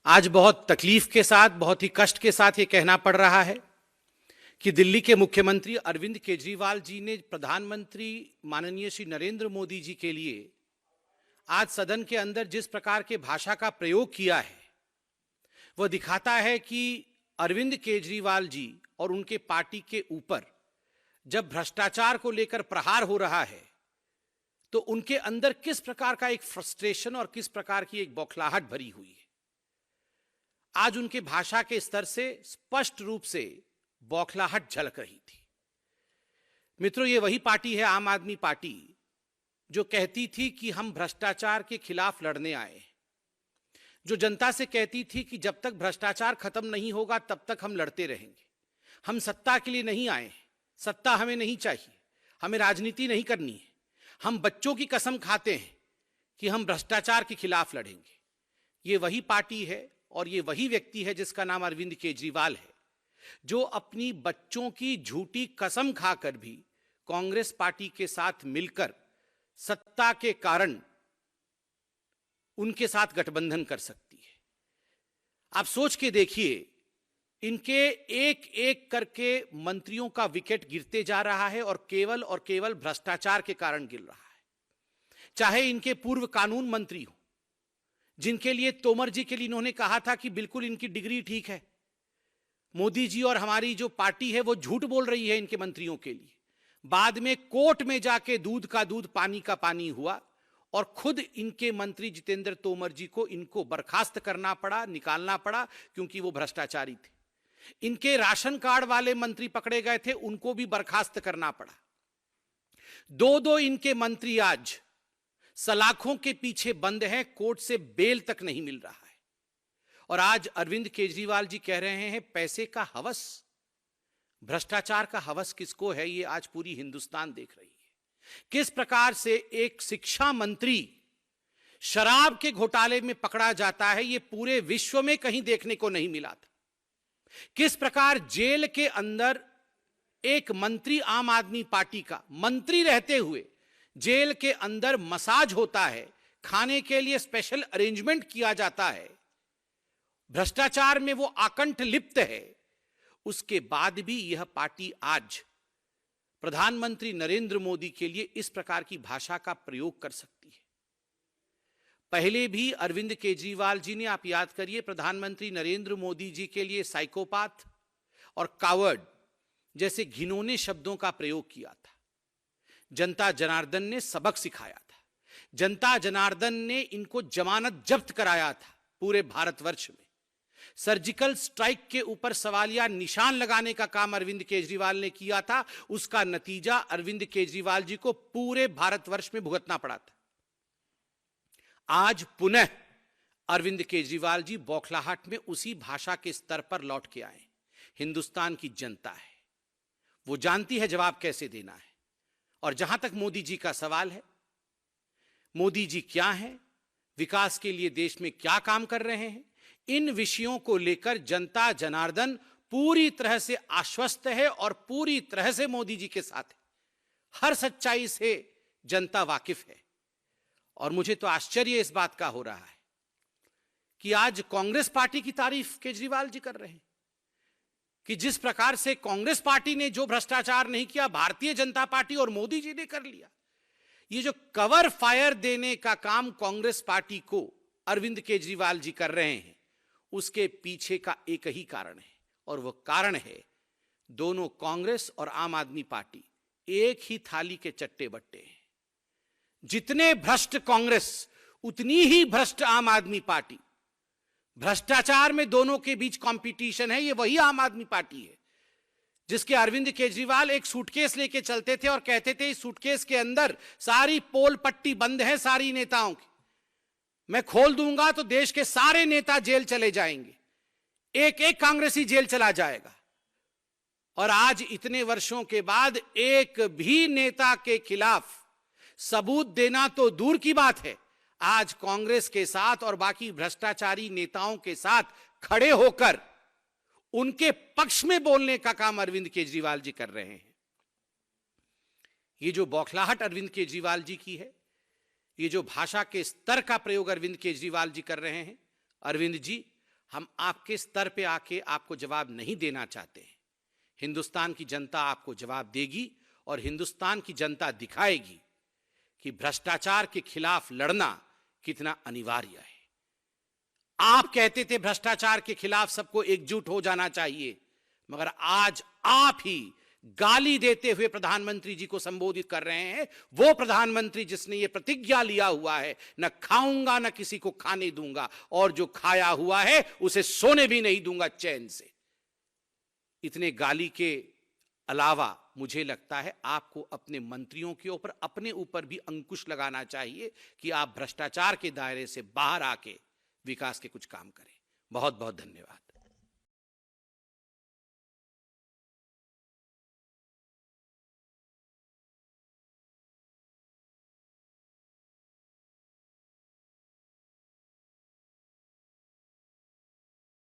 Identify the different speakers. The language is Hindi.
Speaker 1: आज बहुत तकलीफ के साथ, बहुत ही कष्ट के साथ ये कहना पड़ रहा है कि दिल्ली के मुख्यमंत्री अरविंद केजरीवाल जी ने प्रधानमंत्री माननीय श्री नरेंद्र मोदी जी के लिए आज सदन के अंदर जिस प्रकार के भाषा का प्रयोग किया है, वह दिखाता है कि अरविंद केजरीवाल जी और उनके पार्टी के ऊपर जब भ्रष्टाचार को लेकर प्रहार हो रहा है, तो उनके अंदर किस प्रकार का एक फ्रस्ट्रेशन और किस प्रकार की एक बौखलाहट भरी हुई है। आज उनके भाषा के स्तर से स्पष्ट रूप से बौखलाहट झलक रही थी। मित्रों, ये वही पार्टी है, आम आदमी पार्टी, जो कहती थी कि हम भ्रष्टाचार के खिलाफ लड़ने आए हैं, जो जनता से कहती थी कि जब तक भ्रष्टाचार खत्म नहीं होगा तब तक हम लड़ते रहेंगे। हम सत्ता के लिए नहीं आए हैं, सत्ता हमें नहीं चाहिए, हमें राजनीति नहीं करनी है। हम बच्चों की कसम खाते हैं कि हम भ्रष्टाचार के खिलाफ लड़ेंगे। ये वही पार्टी है और ये वही व्यक्ति है जिसका नाम अरविंद केजरीवाल है, जो अपनी बच्चों की झूठी कसम खाकर भी कांग्रेस पार्टी के साथ मिलकर सत्ता के कारण उनके साथ गठबंधन कर सकती है। आप सोच के देखिए, इनके एक एक करके मंत्रियों का विकेट गिरते जा रहा है और केवल भ्रष्टाचार के कारण गिर रहा है। चाहे इनके पूर्व कानून मंत्री हो, जिनके लिए तोमर जी के लिए इन्होंने कहा था कि बिल्कुल इनकी डिग्री ठीक है, मोदी जी और हमारी जो पार्टी है वो झूठ बोल रही है इनके मंत्रियों के लिए। बाद में कोर्ट में जाके दूध का दूध पानी का पानी हुआ और खुद इनके मंत्री जितेंद्र तोमर जी को इनको बर्खास्त करना पड़ा, निकालना पड़ा, क्योंकि वो भ्रष्टाचारी थे। इनके राशन कार्ड वाले मंत्री पकड़े गए थे, उनको भी बर्खास्त करना पड़ा। दो इनके मंत्री आज सलाखों के पीछे बंद हैं, कोर्ट से बेल तक नहीं मिल रहा है। और आज अरविंद केजरीवाल जी कह रहे हैं पैसे का हवस, भ्रष्टाचार का हवस किसको है, ये आज पूरी हिंदुस्तान देख रही है। किस प्रकार से एक शिक्षा मंत्री शराब के घोटाले में पकड़ा जाता है, ये पूरे विश्व में कहीं देखने को नहीं मिला था। किस प्रकार जेल के अंदर एक मंत्री, आम आदमी पार्टी का मंत्री रहते हुए जेल के अंदर मसाज होता है, खाने के लिए स्पेशल अरेंजमेंट किया जाता है, भ्रष्टाचार में वो आकंठ लिप्त है। उसके बाद भी यह पार्टी आज प्रधानमंत्री नरेंद्र मोदी के लिए इस प्रकार की भाषा का प्रयोग कर सकती है। पहले भी अरविंद केजरीवाल जी ने, आप याद करिए, प्रधानमंत्री नरेंद्र मोदी जी के लिए साइकोपाथ और कावर्ड जैसे घिनौने शब्दों का प्रयोग किया था। जनता जनार्दन ने सबक सिखाया था, जनता जनार्दन ने इनको जमानत जब्त कराया था पूरे भारतवर्ष में। सर्जिकल स्ट्राइक के ऊपर सवालिया निशान लगाने का काम अरविंद केजरीवाल ने किया था, उसका नतीजा अरविंद केजरीवाल जी को पूरे भारतवर्ष में भुगतना पड़ा था। आज पुनः अरविंद केजरीवाल जी बौखलाहट में उसी भाषा के स्तर पर लौट के आए। हिंदुस्तान की जनता है, वो जानती है जवाब कैसे देना है। और जहां तक मोदी जी का सवाल है, मोदी जी क्या है, विकास के लिए देश में क्या काम कर रहे हैं, इन विषयों को लेकर जनता जनार्दन पूरी तरह से आश्वस्त है और पूरी तरह से मोदी जी के साथ है। हर सच्चाई से जनता वाकिफ है। और मुझे तो आश्चर्य इस बात का हो रहा है कि आज कांग्रेस पार्टी की तारीफ केजरीवाल जी कर रहे हैं कि जिस प्रकार से कांग्रेस पार्टी ने जो भ्रष्टाचार नहीं किया, भारतीय जनता पार्टी और मोदी जी ने कर लिया। ये जो कवर फायर देने का काम कांग्रेस पार्टी को अरविंद केजरीवाल जी कर रहे हैं, उसके पीछे का एक ही कारण है, और वह कारण है दोनों कांग्रेस और आम आदमी पार्टी एक ही थाली के चट्टे बट्टे हैं। जितने भ्रष्ट कांग्रेस उतनी ही भ्रष्ट आम आदमी पार्टी। भ्रष्टाचार में दोनों के बीच कंपटीशन है। ये वही आम आदमी पार्टी है जिसके अरविंद केजरीवाल एक सूटकेस लेके चलते थे और कहते थे इस सूटकेस के अंदर सारी पोल पट्टी बंद है सारी नेताओं की, मैं खोल दूंगा तो देश के सारे नेता जेल चले जाएंगे, एक एक कांग्रेसी जेल चला जाएगा। और आज इतने वर्षों के बाद एक भी नेता के खिलाफ सबूत देना तो दूर की बात है, आज कांग्रेस के साथ और बाकी भ्रष्टाचारी नेताओं के साथ खड़े होकर उनके पक्ष में बोलने का काम अरविंद केजरीवाल जी कर रहे हैं। ये जो बौखलाहट अरविंद केजरीवाल जी की है, ये जो भाषा के स्तर का प्रयोग अरविंद केजरीवाल जी कर रहे हैं, अरविंद जी, हम आपके स्तर पे आके आपको जवाब नहीं देना चाहते हैं। हिंदुस्तान की जनता आपको जवाब देगी और हिंदुस्तान की जनता दिखाएगी कि भ्रष्टाचार के खिलाफ लड़ना कितना अनिवार्य है। आप कहते थे भ्रष्टाचार के खिलाफ सबको एकजुट हो जाना चाहिए, मगर आज आप ही गाली देते हुए प्रधानमंत्री जी को संबोधित कर रहे हैं। वो प्रधानमंत्री जिसने ये प्रतिज्ञा लिया हुआ है, न खाऊंगा न किसी को खाने दूंगा, और जो खाया हुआ है उसे सोने भी नहीं दूंगा चैन से। इतने गाली के अलावा मुझे लगता है आपको अपने मंत्रियों के ऊपर, अपने ऊपर भी अंकुश लगाना चाहिए कि आप भ्रष्टाचार के दायरे से बाहर आके विकास के कुछ काम करें। बहुत बहुत धन्यवाद।